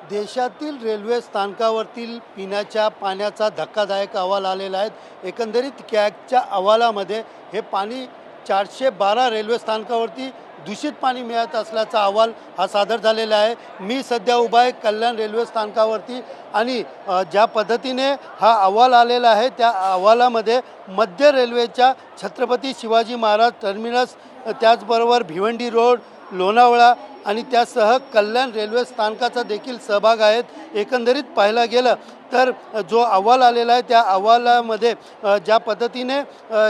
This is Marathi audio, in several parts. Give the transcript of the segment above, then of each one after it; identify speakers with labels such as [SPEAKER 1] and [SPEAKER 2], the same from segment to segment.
[SPEAKER 1] देशातील रेल्वे स्थानकावरतील पिण्याच्या पाण्याचा धक्कादायक अहवाल आलेला आहे। एकंदरीत कॅगच्या अहवालामध्ये हे पाणी 412 रेल्वे स्थानकावरती दूषित पाणी मिळत असल्याचा अहवाल हा सादर झालेला आहे। मी सध्या उभा आहे कल्याण रेल्वे स्थानकावरती आणि ज्या पद्धतीने हा अहवाल आलेला आहे त्या अहवालामध्ये मध्य रेल्वेच्या छत्रपती शिवाजी महाराज टर्मिनस, त्याचबरोबर भिवंडी रोड, लोणावळा आणि त्यासह कल्याण रेल्वे स्थानकाचा देखील सहभाग आहेत। एकंदरीत पाहायला गेलं तर जो अहवाल आलेला आहे त्या अहवालामध्ये ज्या पद्धतीने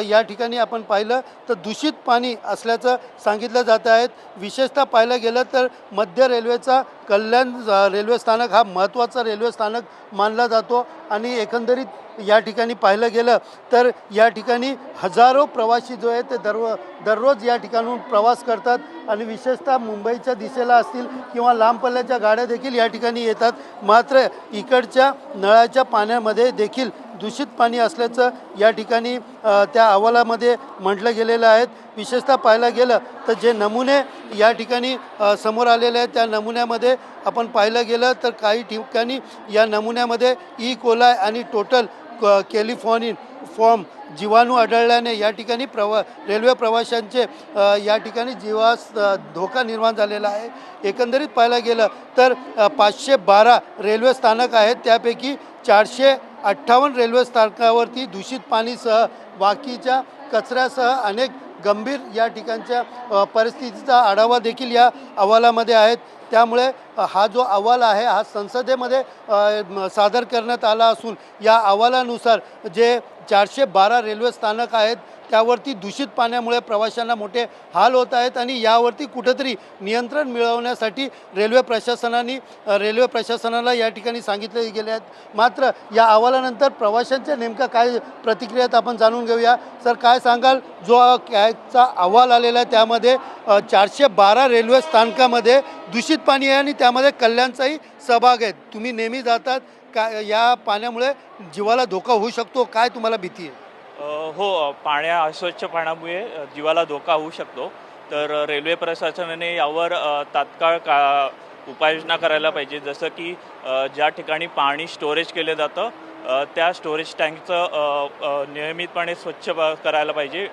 [SPEAKER 1] या ठिकाणी आपण पाहिलं तर दूषित पाणी असल्याचं सांगितलं जात आहे। विशेषतः पाहायला गेलं तर मध्य रेल्वेचा कल्याण रेल्वे स्थानक हा महत्त्वाचा रेल्वे स्थानक मानला जातो आणि एकंदरीत या ठिकाणी पाहिलं गेलं तर या ठिकाणी हजारो प्रवासी जो आहे ते दररोज या ठिकाणून प्रवास करतात आणि विशेषतः मुंबईच्या दिशेला असतील किंवा लांब पल्ल्याच्या गाड्या देखील या ठिकाणी येतात। मात्र इकडच्या नळाच्या पाण्यामध्ये देखील दूषित पाणी असल्याचं या ठिकाणी त्या अहवालामध्ये म्हटलं गेलेलं आहे। विशेषतः पाहायला गेलं तर जे नमुने या ठिकाणी समोर आलेले आहेत त्या नमुन्यामध्ये आपण पाहिलं गेलं तर काही ठिकाणी या नमुन्यामध्ये ई कोलाय आणि टोटल कॅलिफोर्नियन फॉर्म जीवाणू आढळल्याने या ठिकाणी रेल्वे प्रवाशांचे या ठिकाणी जीवास धोका निर्माण झालेला आहे। एकंदरीत पाहायला गेलं तर 512 रेल्वे स्थानक आहेत, त्यापैकी 458 रेल्वे स्थानकावरती दूषित पाणीसह बाकीच्या कचऱ्यासह अनेक गंभीर या ठिकाणच्या परिस्थितीचा आढावा देखील या अहवालामध्ये आहेत। त्यामुळे हा जो अहवाल आहे हा संसदेमध्ये सादर करण्यात आला असून या अहवालानुसार जे 412 रेल्वे स्थानक आहेत त्यावरती दूषित पाण्यामुळे प्रवाशांना मोठे हाल होत आहेत आणि यावरती कुठेतरी नियंत्रण मिळवण्यासाठी रेल्वे प्रशासनाला या ठिकाणी सांगितले गेले आहेत। मात्र या अहवालानंतर प्रवाशांच्या नेमका काय प्रतिक्रिया आपण जाणून घेऊया। सर, काय सांगाल? जो कॅगचा अहवाल आलेला आहे त्यामध्ये 412 रेल्वे स्थानकामध्ये दूषित पाणी आहे आणि त्यामध्ये कल्याणचाही सहभाग आहे। तुम्ही नेहमी जातात, काय या पाण्यामुळे जीवाला धोका होऊ शकतो, काय तुम्हाला भीती आहे?
[SPEAKER 2] हो, अस्वच्छ पाण्यामुळे जीवाला धोका होऊ शकतो। तर रेल्वे प्रशासनाने यावर तात्काळ उपाययोजना करायला पाहिजे। जसं की ज्या ठिकाणी पाणी स्टोरेज केलं जातं त्या स्टोरेज टँकचं नियमितपणे स्वच्छ करायला पाहिजे,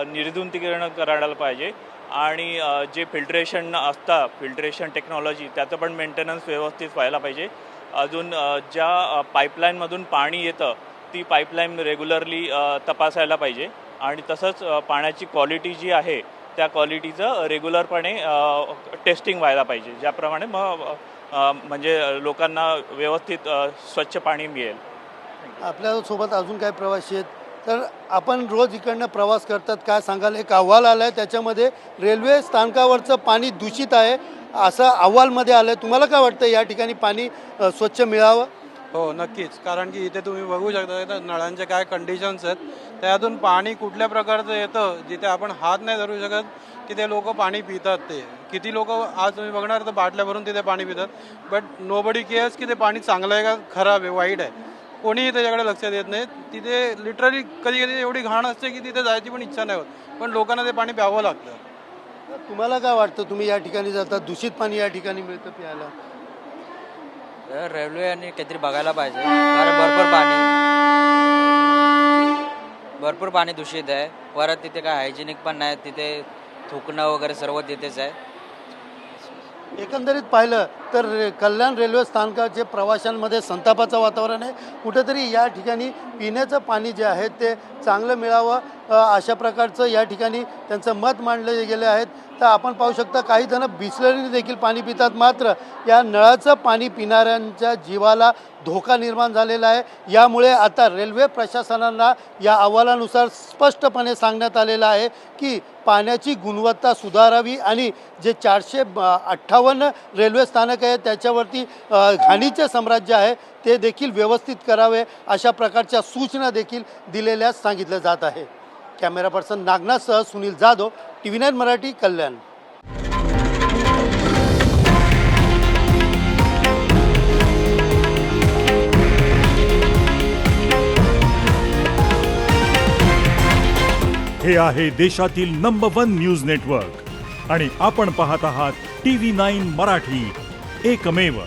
[SPEAKER 2] निर्जंतुकीकरण करायला पाहिजे आणि जे फिल्ट्रेशन टेक्नॉलॉजी त्याचं पण मेंटेनन्स व्यवस्थित व्हायला पाहिजे। अजून ज्या पाईपलाईनमधून पाणी येतं ती पाईपलाईन रेग्युलरली तपासायला पाहिजे आणि तसंच पाण्याची क्वालिटी जी आहे त्या क्वालिटीचं रेग्युलरपणे टेस्टिंग व्हायला पाहिजे, ज्याप्रमाणे म्हणजे लोकांना व्यवस्थित स्वच्छ पाणी मिळेल।
[SPEAKER 1] आपल्यासोबत अजून काय प्रवासी आहेत? तर आपण रोज इकडनं प्रवास करतात, काय सांगाल? एक अहवाल आला आहे त्याच्यामध्ये रेल्वे स्थानकावरचं पाणी दूषित आहे असं अहवालमध्ये आलं आहे। तुम्हाला काय वाटतं या ठिकाणी पाणी स्वच्छ मिळावं?
[SPEAKER 3] हो, नक्कीच। कारण की इथे तुम्ही बघू शकता इथं नळांचे काय कंडिशन्स आहेत, त्यातून पाणी कुठल्या प्रकारचं येतं जिथे आपण हात नाही धरू शकत की ते लोक पाणी पितात। ते किती लोक आज तुम्ही बघणार तर बाटल्या भरून तिथे पाणी पितात, बट नोबडी केअर्स की ते पाणी चांगलं आहे का खराब आहे वाईट आहे, कोणीही त्याच्याकडे लक्ष देत नाही। तिथे लिटरली कधी कधी एवढी घाण असते की तिथे जायची पण इच्छा नाही होत, पण लोकांना ते पाणी प्यावं लागतं।
[SPEAKER 1] तुम्हाला काय वाटतं? तुम्ही या ठिकाणी जातात, दूषित पाणी या ठिकाणी मिळतं प्यायला,
[SPEAKER 4] रेल्वेने काहीतरी बघायला पाहिजे, कारण भरपूर पाणी दूषित आहे। परत तिथे काय हायजेनिक पण नाही, तिथे थुकणं वगैरे सर्व तिथेच आहे।
[SPEAKER 1] एकंदरीत पाहिलं तर कल्याण रेल्वे स्थानकाचे प्रवाशांमध्ये संतापाचं वातावरण आहे। कुठेतरी या ठिकाणी पिण्याचं पाणी जे आहे ते चांगलं मिळावं अशा प्रकारचं या ठिकाणी त्यांचं मत मांडले गेले आहेत। तर आपण पाहू शकता काही जण बिसलरीने देखील पाणी पितात, मात्र या नळाचं पाणी पिणाऱ्यांच्या जीवाला धोका निर्माण झालेला आहे। यामुळे आता रेल्वे प्रशासनाला या अहवालानुसार स्पष्टपणे सांगण्यात आलेलं आहे की पाण्याची गुणवत्ता सुधारावी आणि जे 458 रेल्वे स्थानक आहे त्याच्यावरती घाणीचे साम्राज्य आहे ते देखील व्यवस्थित करावे अशा प्रकारच्या सूचना देखील दिलेल्या सांगितलं जात आहे। कॅमेरा पर्सन नागनाथसह सुनील जाधव, TV9 मराठी, कल्याण।
[SPEAKER 5] हे आहे देशातील नंबर 1 न्यूज नेटवर्क आणि आपण पाहत आहात TV9 मराठी, एकमेव।